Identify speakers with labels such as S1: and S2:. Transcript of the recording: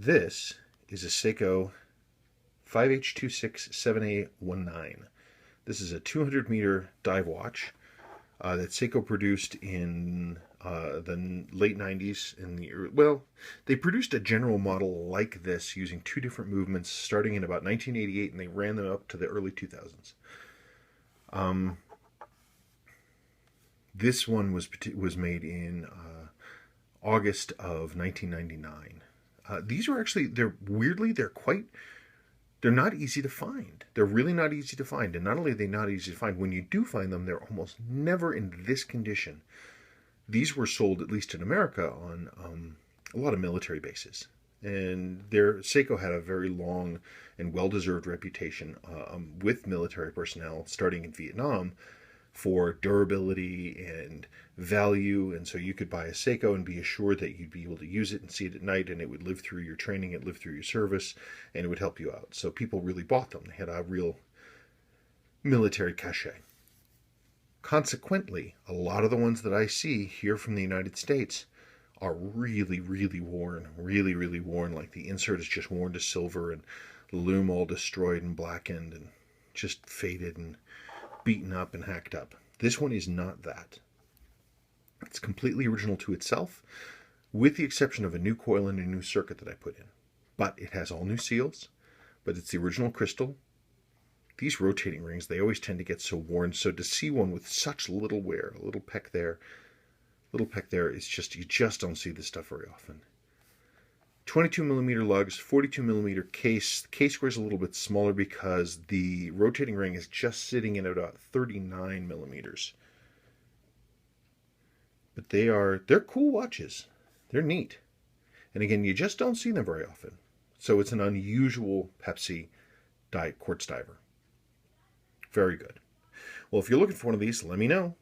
S1: This is a Seiko 5H26-7A19. This is a 200-meter dive watch that Seiko produced in the late 90s. They produced a general model like this using two different movements starting in about 1988, and they ran them up to the early 2000s. This one was made in August of 1999. These are actually, they're not easy to find. They're really not easy to find. And not only are they not easy to find, when you do find them, they're almost never in this condition. These were sold, at least in America, on a lot of military bases. And Seiko had a very long and well-deserved reputation with military personnel, starting in Vietnam, for durability and value. And so you could buy a Seiko and be assured that you'd be able to use it and see it at night, and it would live through your training, it lived through your service, and it would help you out. So people really bought them. They had a real military cachet. Consequently, a lot of the ones that I see here from the United States are really, really worn, really worn. Like the insert is just worn to silver and the loom all destroyed and blackened and just faded and beaten up and hacked up. This one is not that. It's completely original to itself, with the exception of a new coil and a new circuit that I put in. But it has all new seals, but it's the original crystal. These rotating rings, they always tend to get so worn, so to see one with such little wear, a little peck there, is just, you just don't see this stuff very often. 22 millimeter lugs, 42 millimeter case. The case square is a little bit smaller because the rotating ring is just sitting in at about 39 millimeters. But they're cool watches. They're neat. And again, you just don't see them very often. So it's an unusual Pepsi quartz diver. Very good. Well, if you're looking for one of these, let me know.